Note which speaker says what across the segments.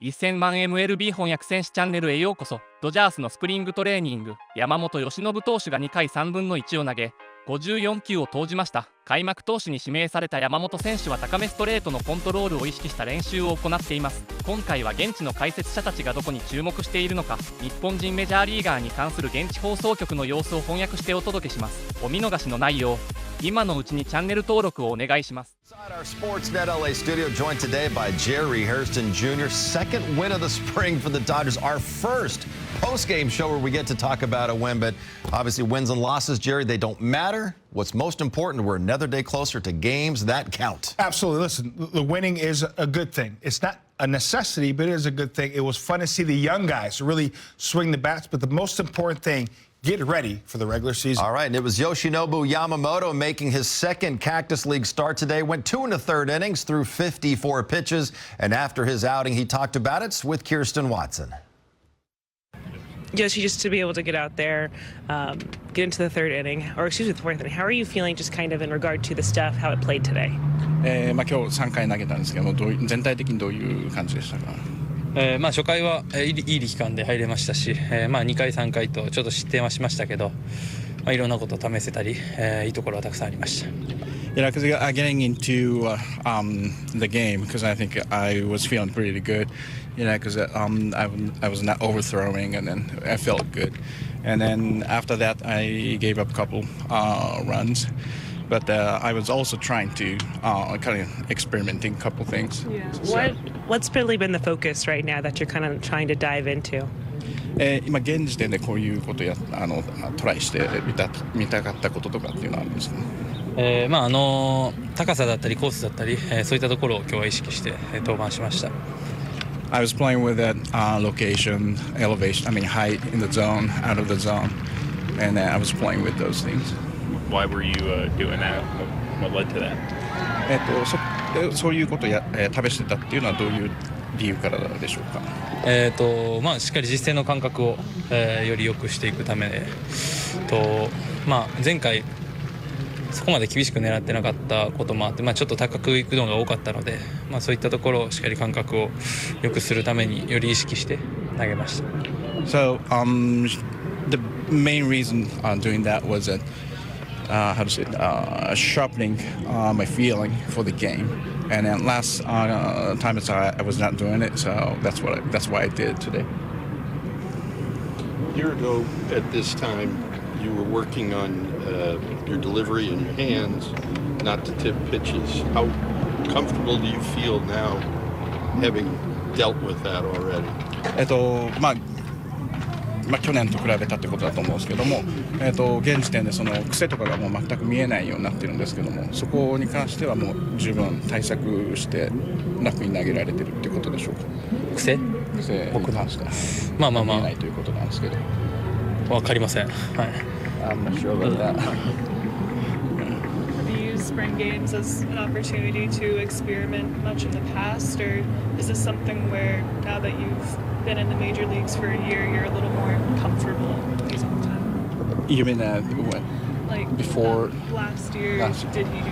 Speaker 1: 1000万 MLB 翻訳選手チャンネルへようこそ。ドジャースのスプリングトレーニング、山本由伸投手が2回3分の1を投げ54球を投じました。開幕投手に指名された山本選手は高めストレートのコントロールを意識した練習を行っています。今回は現地の解説者たちがどこに注目しているのか、日本人メジャーリーガーに関する現地放送局の様子を翻訳してお届けします。お見逃しのないよう今のうちにチャンネル登録をお願いします。
Speaker 2: Our Sportsnet LA studio joined today by Jerry Hairston Jr. Second win of the spring for the Dodgers. Our first post-game show where we get to talk about a win, but obviously wins and losses, Jerry, they don't matter. What's most important, we're another day closer to games that count.
Speaker 3: Absolutely. Listen, the winning is a good thing. It's not a necessity, but it is a good thing. It was fun to see the young guys really swing the bats, but the most important thing, get ready for the regular season.
Speaker 2: All right, and it was Yoshinobu Yamamoto making his second Cactus League start today. Went 2 1/3 innings through 54 pitches, and after his outing, he talked about it with Kirsten Watson.
Speaker 4: Just to be able to get out there, get into the third inning, or excuse me, the fourth inning. How are you feeling just kind of in regard to the stuff, how it played today?
Speaker 5: 今日3回投げたんですけども、全体的にどういう感じでしたか？
Speaker 6: 初回はいい力感で入れましたし、2回3回とちょっと失点はしましたけど、いろんなことを試せたり、いいところはたくさんありました。
Speaker 5: Yeah, because getting into the game, because I think I was feeling pretty good, because I was not overthrowing, and then I felt good, and then after that I gave up a couple runs. But I was also trying to kind of experimenting a couple things.
Speaker 4: Yeah. What's really been the focus right now that you're kind of trying to dive into?
Speaker 5: 今現時点でこういうことトライして見たかったこととかっていうのはあるんですかね。
Speaker 6: 高さだったりコースだったり、そういったところを今日は意識して登板しました。
Speaker 5: I was playing with that location, elevation, I mean height in the zone, out of the zone, and I was playing with those things.
Speaker 7: Why were you doing that? What led to that?
Speaker 5: そういうことを試してたっていうのはどういう理由からでしょうか？
Speaker 6: しっかり実践の感覚を、より良くしていくため前回そこまで厳しく狙ってなかったこともあって、ちょっと高くいくのが多かったので、そういったところをしっかり感覚を良くするためにより意識して投げました。
Speaker 5: So, the main reason doing that was that how to say it, sharpening my feeling for the game, and then last time I was not doing it, so that's why I did today.
Speaker 8: A year ago at this time, you were working on your delivery and your hands, not to tip pitches. How comfortable do you feel now, having dealt with that already?
Speaker 5: 去年と比べたってことだと思うんですけども、現時点でその癖とかがもう全く見えないようになってるんですけども、そこに関してはもう十分対策して楽に投げられてるっていうことでしょうか。
Speaker 6: 癖
Speaker 5: に関しては見えないということなんですけど、
Speaker 6: 分かりません。はい。
Speaker 5: I'm not sure about that.
Speaker 9: Have you used spring games as an opportunity to experiment much in the past, or is this something where now that you've been in the major leagues for a year, you're a little more comfortable using the time?
Speaker 5: You mean when?
Speaker 9: Like
Speaker 5: before
Speaker 9: last year, did you do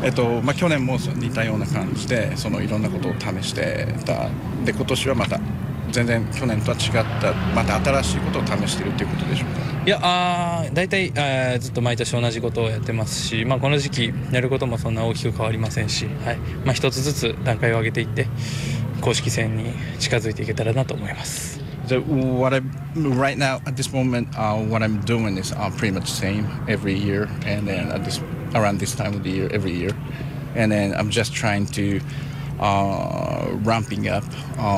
Speaker 9: it?
Speaker 5: 去年も似たような感じでいろんなことを試してた。で今年はまた全然去年とは違ったまた新しいことを試してるっていうことでしょうか。
Speaker 6: いやだいたいずっと毎年同じことをやってますし、この時期やることもそんな大きく変わりませんし、一つずつ段階を上げていって公式戦に近づいていけたらなと思います。
Speaker 5: So right now at this moment, what I'm doing is pretty much the same every year, and then around this time of the year every year, and then I'm just trying to ramping up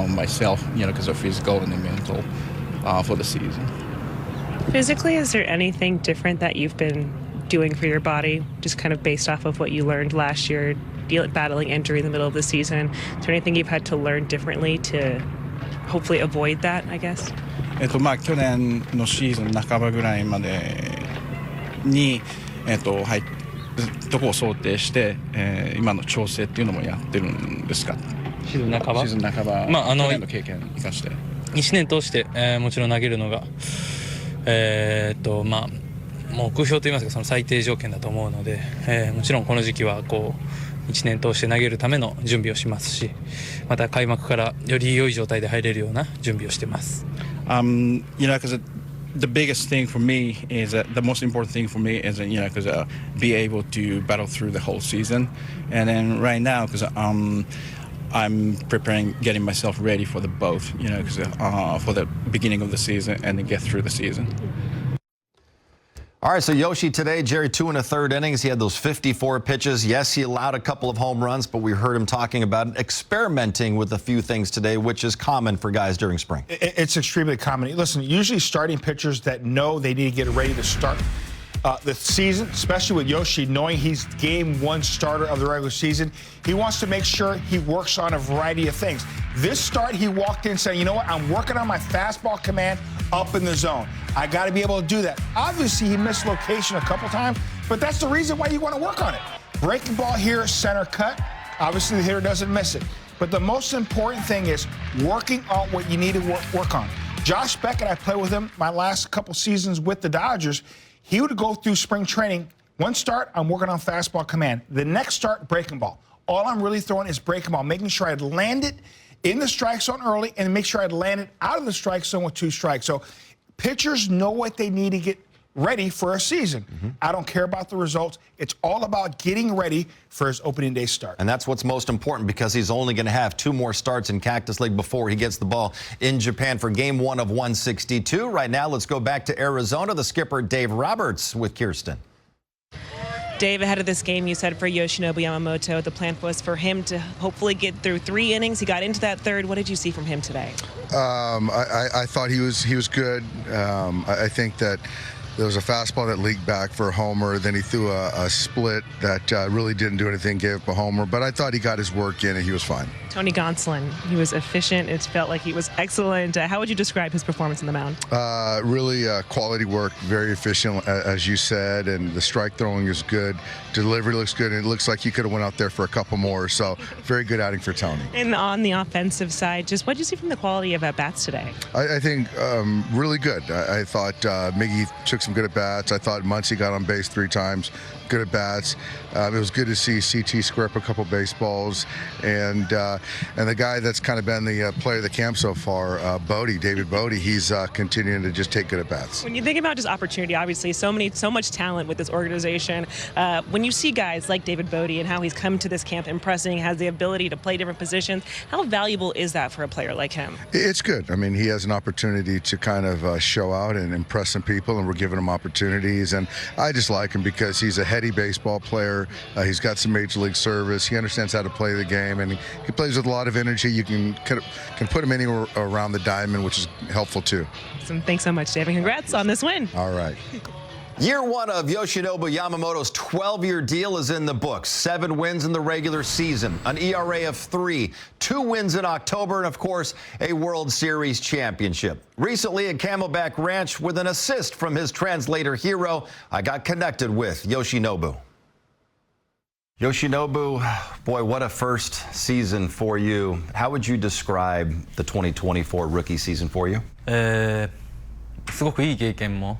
Speaker 5: myself, because of physical and mental for the season.
Speaker 4: Physically, is there anything different that you've been doing for your body, just kind of based off of what you learned last year, battling injury in the middle of the season? Is there anything you've had to learn differently to hopefully avoid that, I guess?
Speaker 5: 去年のシーズン半ばぐらいまでにどこを想定して、今の調整っていうのもやってるんですか？
Speaker 6: シーズン半ば。
Speaker 5: 去年の経験生かして。
Speaker 6: 1年通して、もちろん投げるのが目標といいますかその最低条件だと思うので、もちろんこの時期は1年通して投げるための準備をしますし、また開幕からより良い状態で入れるような準備をしてます。
Speaker 5: Because the biggest thing for me is the most important thing for me is because be able to battle through the whole season, and then right now because I'm preparing, getting myself ready for the both, because for the beginning of the season and then get through the season.
Speaker 2: All right, so Yoshi today, Jerry, 2 1/3 innings. He had those 54 pitches. Yes, he allowed a couple of home runs, but we heard him talking about experimenting with a few things today, which is common for guys during spring.
Speaker 3: It's extremely common. Listen, usually starting pitchers that know they need to get ready to start the season, especially with Yoshi, knowing he's game 1 starter of the regular season, he wants to make sure he works on a variety of things. This start, he walked in saying, you know what, I'm working on my fastball command up in the zone. I got to be able to do that. Obviously, he missed location a couple times, but that's the reason why you want to work on it. Breaking ball here, center cut. Obviously, the hitter doesn't miss it. But the most important thing is working on what you need to work on. Josh Beckett, I played with him my last couple seasons with the Dodgers. He would go through spring training. One start, I'm working on fastball command. The next start, breaking ball. All I'm really throwing is breaking ball, making sure I'd land it in the strike zone early and make sure I'd land it out of the strike zone with 2 strikes. So pitchers know what they need to get ready for a season. I don't care about the results. It's all about getting ready for his opening day start.
Speaker 2: And that's what's most important because he's only going to have 2 more starts in Cactus League before he gets the ball in Japan for game 1 of 162. Right now, let's go back to Arizona. The skipper, Dave Roberts, with Kirsten.
Speaker 4: Dave, ahead of this game, you said for Yoshinobu Yamamoto, the plan was for him to hopefully get through 3 innings. He got into that 3rd. What did you see from him today?
Speaker 10: I thought he was good. I think that there was a fastball that leaked back for a homer. Then he threw a split that really didn't do anything, gave up a homer. But I thought he got his work in and he was fine.
Speaker 4: Tony Gonsolin, he was efficient. It felt like he was excellent. How would you describe his performance on the mound?
Speaker 10: Really quality work, very efficient, as you said, and the strike throwing is good. Delivery looks good, and it looks like he could have went out there for a couple more. So very good outing for Tony.
Speaker 4: And on the offensive side, just what did you see from the quality of at-bats today?
Speaker 10: I think really good. I thought Miggy took some good at-bats. I thought Muncy got on base 3 times. Good at-bats. It was good to see CT square up a couple baseballs. And the guy that's kind of been the player of the camp so far, David Bodie, he's continuing to just take good at-bats.
Speaker 4: When you think about just opportunity, obviously so much talent with this organization. When you see guys like David Bodie and how he's come to this camp impressing, has the ability to play different positions, how valuable is that for a player like him?
Speaker 10: It's good. I mean, he has an opportunity to kind of show out and impress some people, and we're giving him opportunities. And I just like him because he's a heady baseball player. He's got some major league service. He understands how to play the game, and he plays with a lot of energy. You can put him anywhere around the diamond, which is helpful too.
Speaker 4: Awesome. Thanks so much, Dave, and congrats on this win.
Speaker 10: All right.
Speaker 2: Year 1 of Yoshinobu Yamamoto's 12-year deal is in the books. 7 wins in the regular season, an ERA of 3, 2 wins in October, and of course, a World Series championship. Recently at Camelback Ranch, with an assist from his translator hero, I got connected with Yoshinobu. Yoshinobu, boy, what a first season for you. How would you describe the 2024 rookie season for you?
Speaker 6: すごくいい経験も、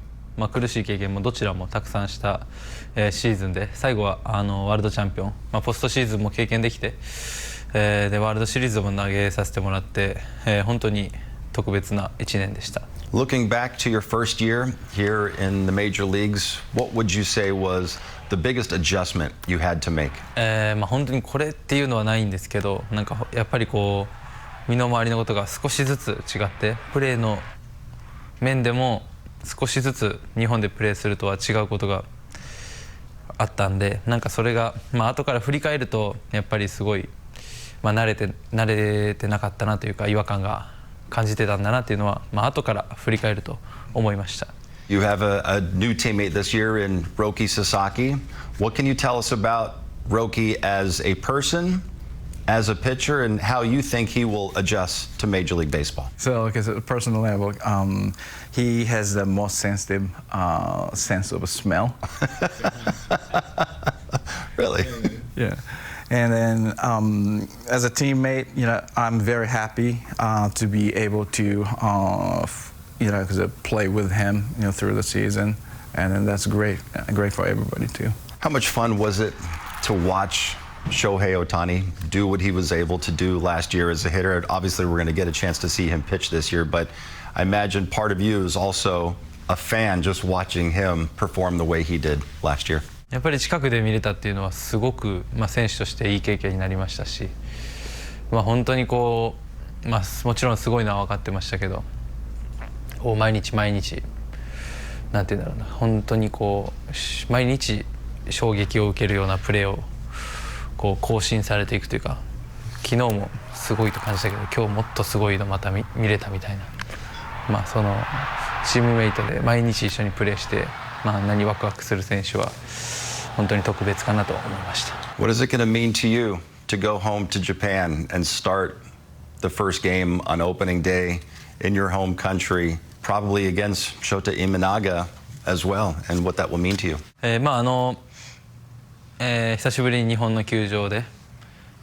Speaker 6: 苦しい経験もどちらもたくさんした、シーズンで、最後はワールドチャンピオン、ポストシーズンも経験できて、でワールドシリーズも投げさせてもらって、本当に特別な1年でした。
Speaker 2: Looking back to your first year here in the major leagues, what would you say was the biggest adjustment you had to make?
Speaker 6: 本当にこれっていうのはないんですけど、なんかやっぱりこう身の回りのことが少しずつ違って、プレーの面でも少しずつ日本でプレーするとは違うことがあったんで、なんかそれが後から振り返るとやっぱりすごい慣れてなかったなというか、違和感が感じてたんだなっていうのは後から振り返ると思いました。
Speaker 2: You have a new teammate this year in Roki Sasaki. What can you tell us about Roki as a person, as a pitcher, and how you think he will adjust to Major League Baseball?
Speaker 5: So, because at a personal level, he has the most sensitive sense of smell.
Speaker 2: Really?
Speaker 5: Yeah. And then as a teammate, I'm very happy to be able to, play with him, through the season. And then that's great for everybody too.
Speaker 2: How much fun was it to watch Shohei Ohtani do what he was able to do last year as a hitter? Obviously, we're going to get a chance to see him pitch this year, but I imagine part of you is also a fan just watching him perform the way he did last year.
Speaker 6: やっぱり近くで見れたっていうのはすごく、選手としていい経験になりましたし、本当にこう、もちろんすごいのは分かってましたけど、毎日毎日なんていうんだろうな、本当にこう毎日衝撃を受けるようなプレーをこう更新されていくというか、昨日もすごいと感じたけど今日もっとすごいのまた 見れたみたいな、そのチームメイトで毎日一緒にプレーして、何ワクワクする選手は本当に特別かなと思いました。
Speaker 2: What is it going to mean to you to go home to Japan and start the first game on opening day in your home country, probably against Shota Imanaga as well, and what that will mean to you?
Speaker 6: 久しぶりに日本の球場で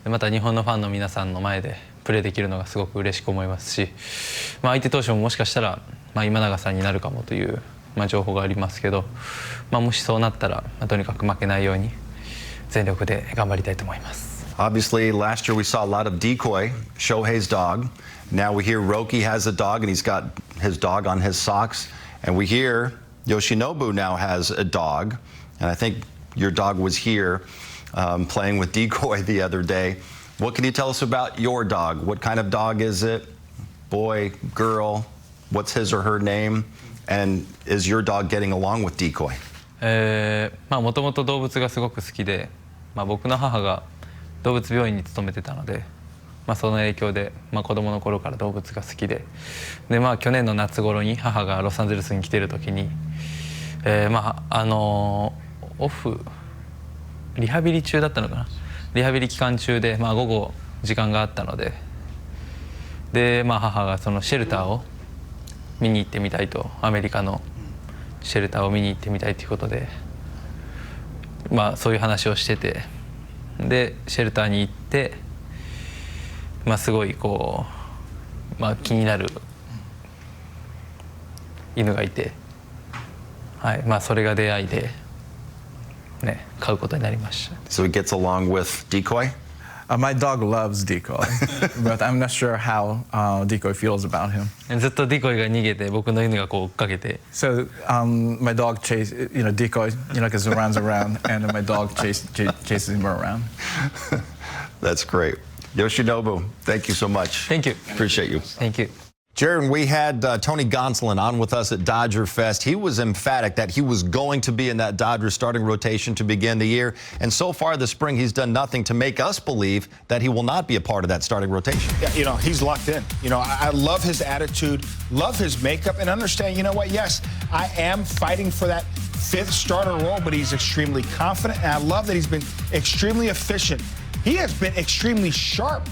Speaker 6: また日本のファンの皆さんの前でプレーできるのがすごく嬉しく思いますし、相手投手ももしかしたら、今永さんになるかもという、情報がありますけど、もしそうなったら、とにかく負けないように全力で頑張りたいと思います。
Speaker 2: Obviously, last year we saw a lot of decoy, Shohei's dog. Now we hear Roki has a dog, and he's got his dog on his socks. And we hear Yoshinobu now has a dog. And I think your dog was here playing with decoy the other day. What can you tell us about your dog? What kind of dog is it? Boy, girl? What's his or her name? And is your dog getting along with decoy?
Speaker 6: もともと動物がすごく好きで、僕の母が動物病院に勤めてたので、その影響で、子供の頃から動物が好きで、去年の夏頃に母がロサンゼルスに来てる時に、オフリハビリ中だったのかな、リハビリ期間中で、午後時間があったので、母がそのシェルターを見に行ってみたいと、アメリカのシェルターを見に行ってみたいということで、そういう話をしてて、でシェルターに行って、すごいこう、気になる犬がいて、それが出会いで、飼うことになりました。
Speaker 2: So he gets along with decoy?
Speaker 5: My dog loves decoy, but I'm not sure how decoy feels about him.
Speaker 6: ずっとディコイが逃げて、僕の犬がこう追っかけて。
Speaker 5: So my dog decoy, because he runs around, and my dog chases him around.
Speaker 2: That's great. Yoshinobu, thank you so much.
Speaker 6: Thank you.
Speaker 2: Appreciate you.
Speaker 6: Thank you.
Speaker 2: Jared, we had Tony Gonsolin on with us at Dodger Fest. He was emphatic that he was going to be in that Dodgers starting rotation to begin the year. And so far this spring, he's done nothing to make us believe that he will not be a part of that starting rotation.
Speaker 3: Yeah, he's locked in. I love his attitude, love his makeup, and understand, yes, I am fighting for that fifth starter role, but he's extremely confident. And I love that he's been extremely efficient. He has been extremely sharp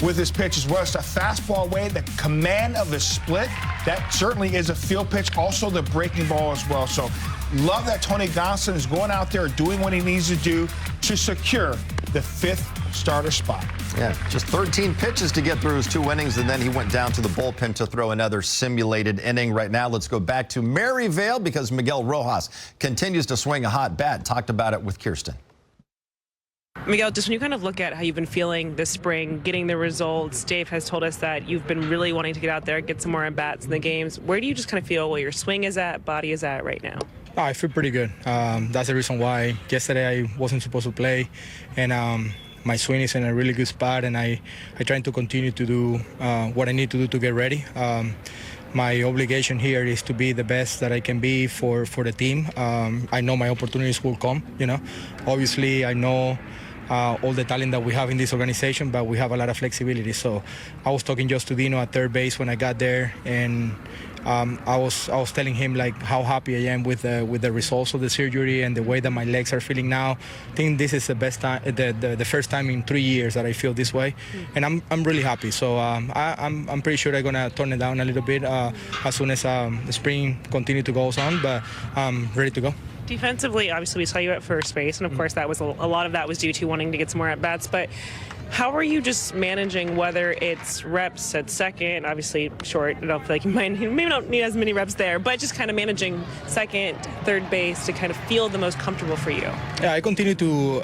Speaker 3: with his pitch as well. It's a fastball away, the command of the split, that certainly is a field pitch. Also the breaking ball as well. So love that Tony Gonsolin is going out there doing what he needs to do to secure the fifth starter spot.
Speaker 2: Yeah, just 13 pitches to get through his 2 innings, and then he went down to the bullpen to throw another simulated inning. Right now, let's go back to Maryvale because Miguel Rojas continues to swing a hot bat. Talked about it with Kirsten.
Speaker 4: Miguel, just when you kind of look at how you've been feeling this spring, getting the results, Dave has told us that you've been really wanting to get out there, get some more at-bats in the games. Where do you just kind of feel where your swing is at, body is at right now?
Speaker 11: I feel pretty good. That's the reason why yesterday I wasn't supposed to play, and my swing is in a really good spot, and I try to continue to do what I need to do to get ready. My obligation here is to be the best that I can be for the team. I know my opportunities will come, Obviously, I know all the talent that we have in this organization, but we have a lot of flexibility. So I was talking just to Dino at third base when I got there, and I was telling him how happy I am with the results of the surgery and the way that my legs are feeling now. I think this is the best time, the first time in 3 years that I feel this way, and I'm really happy. So I'm pretty sure I'm gonna turn it down a little bit as soon as the spring continue to go on, but I'm ready to go.
Speaker 4: Defensively, obviously, we saw you at first base, and of course, that was a lot of that was due to wanting to get some more at-bats, but How are you just managing whether it's reps at second, obviously short, I don't feel like you maybe don't need as many reps there, but just kind of managing second, third base to kind of feel the most comfortable for you?
Speaker 11: Yeah, I continue to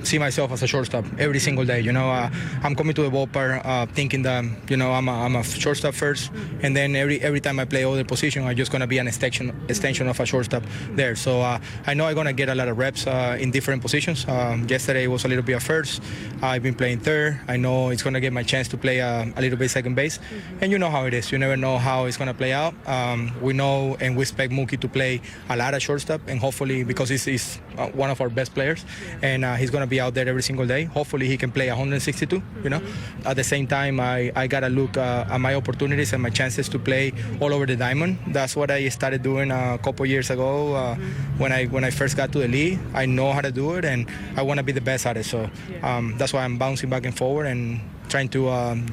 Speaker 11: see myself as a shortstop every single day. I'm coming to the ballpark thinking that, I'm a shortstop first, and then every time I play other position, I'm just going to be an extension of a shortstop there. So I know I'm going to get a lot of reps in different positions. Yesterday was a little bit of first. I've been playing third. I know it's going to get my chance to play a little bit second base. And you know how it is. You never know how it's going to play out. We know and we expect Mookie to play a lot of shortstop, and hopefully, because he's one of our best players, and he's going to be out there every single day. Hopefully he can play 162, At the same time, I got to look at my opportunities and my chances to play all over the diamond. That's what I started doing a couple years ago when I first got to the league. I know how to do it, and I want to be the best at it. So that's why I'm bouncing back and forward and trying to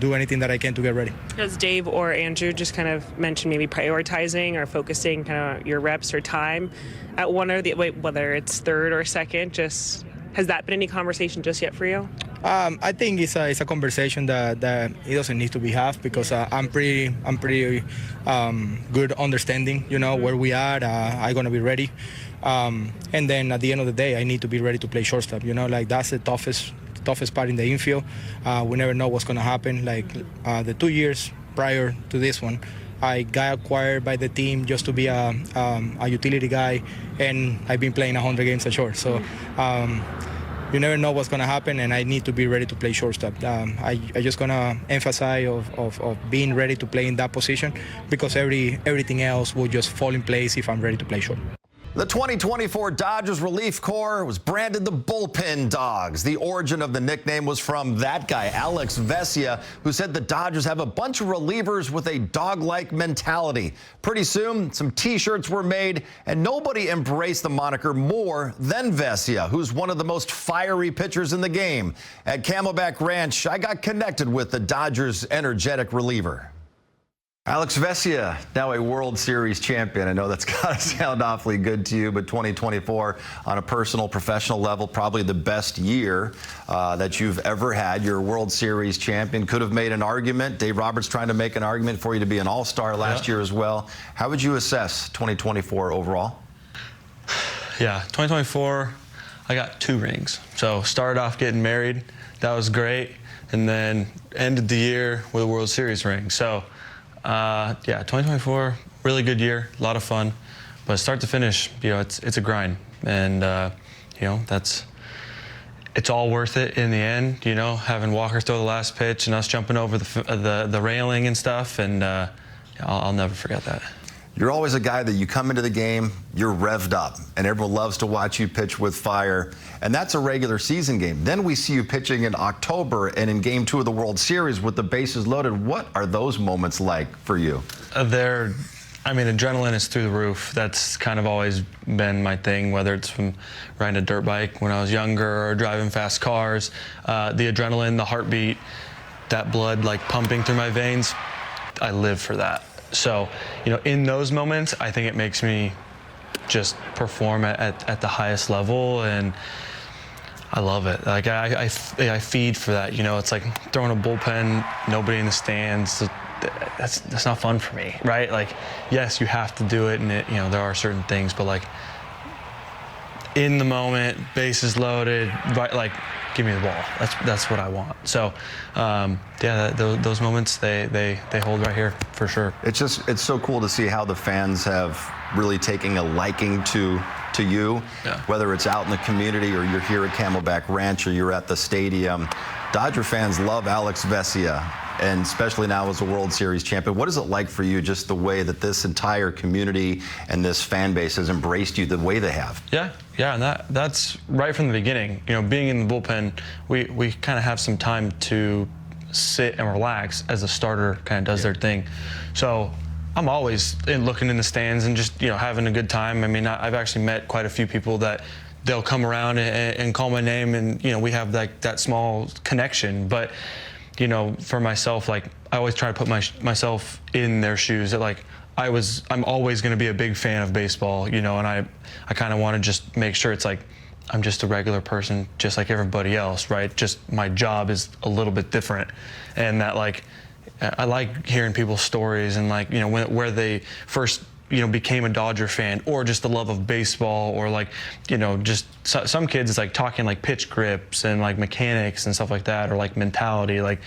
Speaker 11: do anything that I can to get ready.
Speaker 4: Does Dave or Andrew just kind of mention maybe prioritizing or focusing kind of your reps or time at one or the whether it's third or second? Just has that been any conversation just yet for you?
Speaker 11: I think it's a conversation that it doesn't need to be had, because I'm pretty good understanding, where we are. I'm gonna be ready, and then at the end of the day, I need to be ready to play shortstop. That's the toughest part in the infield. We never know what's gonna happen. The 2 years prior to this one, I got acquired by the team just to be a utility guy, and I've been playing 100 games at short. So you never know what's going to happen, and I need to be ready to play shortstop. I just going to emphasize of being ready to play in that position, because everything else will just fall in place if I'm ready to play short.
Speaker 2: The 2024 Dodgers relief corps was branded the Bullpen Dogs. The origin of the nickname was from that guy, Alex Vesia, who said the Dodgers have a bunch of relievers with a dog-like mentality. Pretty soon, some T-shirts were made, and nobody embraced the moniker more than Vesia, who's one of the most fiery pitchers in the game. At Camelback Ranch, I got connected with the Dodgers' energetic reliever. Alex Vesia, now a World Series champion. I know that's got to sound awfully good to you, but 2024 on a personal, professional level, probably the best year that you've ever had. You're a World Series champion. Could have made an argument. Dave Roberts trying to make an argument for you to be an all-star last year as well. How would you assess 2024 overall?
Speaker 12: Yeah, 2024, I got 2 rings. So started off getting married. That was great. And then ended the year with a World Series ring. So 2024, really good year, a lot of fun, but start to finish, it's a grind, and it's all worth it in the end. Having Walker throw the last pitch and us jumping over the railing and stuff, and I'll never forget that.
Speaker 2: You're always a guy that you come into the game, you're revved up, and everyone loves to watch you pitch with fire, and that's a regular season game. Then we see you pitching in October and in Game 2 of the World Series with the bases loaded. What are those moments like for you?
Speaker 12: Adrenaline is through the roof. That's kind of always been my thing, whether it's from riding a dirt bike when I was younger or driving fast cars. The adrenaline, the heartbeat, that blood pumping through my veins, I live for that. So, in those moments, I think it makes me just perform at the highest level, and I love it. I feed for that. It's like throwing a bullpen, nobody in the stands. That's not fun for me, right? Yes, you have to do it, and there are certain things, but in the moment, bases loaded, right? Give me the ball. That's what I want. So, those moments they hold right here for sure.
Speaker 2: It's so cool to see how the fans have really taken a liking to you, whether it's out in the community or you're here at Camelback Ranch or you're at the stadium. Dodger fans love Alex Vesia, and especially now as a World Series champion. What is it like for you, just the way that this entire community and this fan base has embraced you the way they have?
Speaker 12: Yeah, and that's right from the beginning. Being in the bullpen, we kind of have some time to sit and relax as the starter kind of does their thing. So I'm always looking in the stands and just having a good time. I've actually met quite a few people that they'll come around and call my name, and we have that small connection. But for myself, I always try to put myself in their shoes. That I'm always going to be a big fan of baseball, and I kind of want to just make sure it's I'm just a regular person, just like everybody else, right? Just my job is a little bit different, and that like I like hearing people's stories and like where they first became a Dodger fan, or just the love of baseball, or like just some kids it's like talking like pitch grips and like mechanics and stuff like that, or like mentality. Like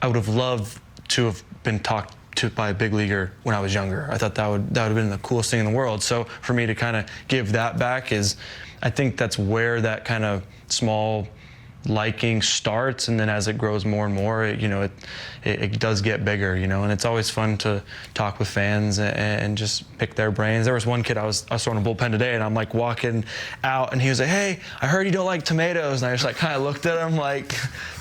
Speaker 12: I would have loved to have been talked to by a big leaguer when I was younger. I thought that would have been the coolest thing in the world. So for me to kind of give that back is, I think that's where that kind of small liking starts, and then as it grows more and more, it does get bigger, and it's always fun to talk with fans and just pick their brains. There was one kid I was throwing a bullpen today, and I'm like walking out, and he was like, "Hey, I heard you don't like tomatoes," and I just like kind of looked at him like,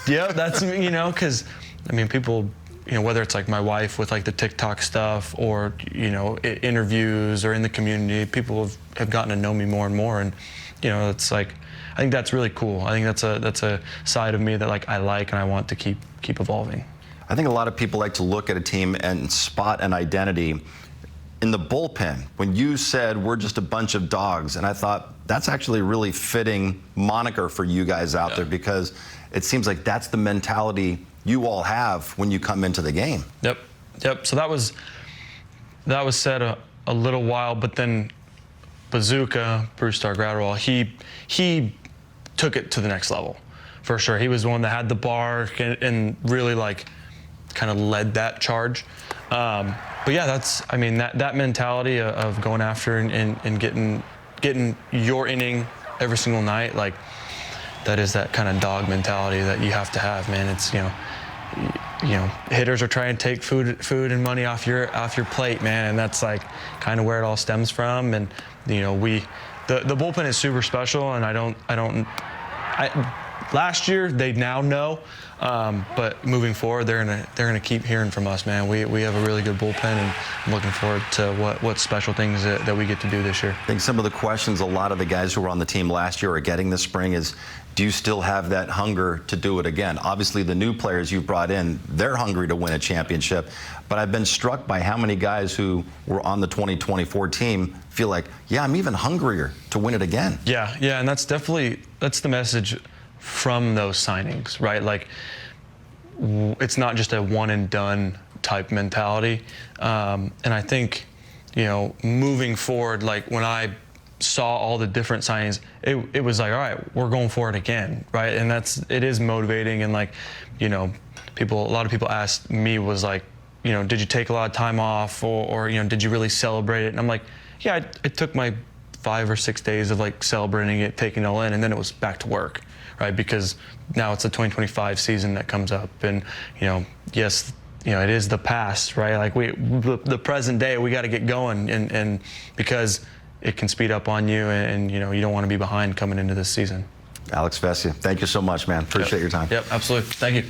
Speaker 12: "Yep, that's me," because I mean people. Whether it's like my wife with like the TikTok stuff, or interviews, or in the community, people have gotten to know me more and more, and it's like I think that's really cool. I think that's a side of me that like I like and I want to keep evolving.
Speaker 2: I think a lot of people like to look at a team and spot an identity in the bullpen. When you said we're just a bunch of dogs, and I thought that's actually a really fitting moniker for you guys out there, because it seems like that's the mentality you all have when you come into the game.
Speaker 12: Yep. So that was said a little while, but then Bazooka, Bruce Gratterall, he took it to the next level, for sure. He was the one that had the bark and really like kind of led that charge. But yeah, that mentality of going after and getting your inning every single night, like that is that kind of dog mentality that you have to have, man. It's hitters are trying to take food and money off your plate, man, and that's like kind of where it all stems from. And the bullpen is super special, and last year they now know, but moving forward they're gonna keep hearing from us, man. We have a really good bullpen, and I'm looking forward to what special things that we get to do this year.
Speaker 2: I think some of the questions a lot of the guys who were on the team last year are getting this spring is, do you still have that hunger to do it again? Obviously, the new players you brought in, they're hungry to win a championship. But I've been struck by how many guys who were on the 2024 team feel like, yeah, I'm even hungrier to win it again.
Speaker 12: Yeah, and that's the message from those signings, right? Like, it's not just a one and done type mentality. And I think, moving forward, like when I saw all the different signings, it was like, all right, we're going for it again, right? And it is motivating. And like, a lot of people asked me, was like, did you take a lot of time off, or did you really celebrate it? And I'm like, yeah, it took my 5 or 6 days of like celebrating it, taking it all in, and then it was back to work, right? Because now it's the 2025 season that comes up, and yes, it is the past, right? Like the present day, we got to get going, and because it can speed up on you, and you don't want to be behind coming into this season.
Speaker 2: Alex Vesia, thank you so much, man. Appreciate your time.
Speaker 12: Yep, absolutely. Thank you.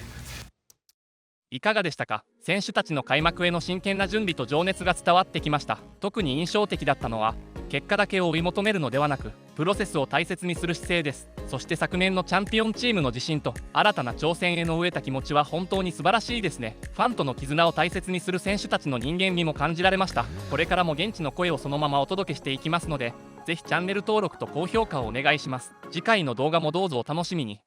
Speaker 1: いかがでしたか。選手たちの開幕への真剣な準備と情熱が伝わってきました。特に印象的だったのは、結果だけを追い求めるのではなく、プロセスを大切にする姿勢です。そして昨年のチャンピオンチームの自信と新たな挑戦への飢えた気持ちは本当に素晴らしいですね。ファンとの絆を大切にする選手たちの人間味も感じられました。これからも現地の声をそのままお届けしていきますので、ぜひチャンネル登録と高評価をお願いします。次回の動画もどうぞお楽しみに。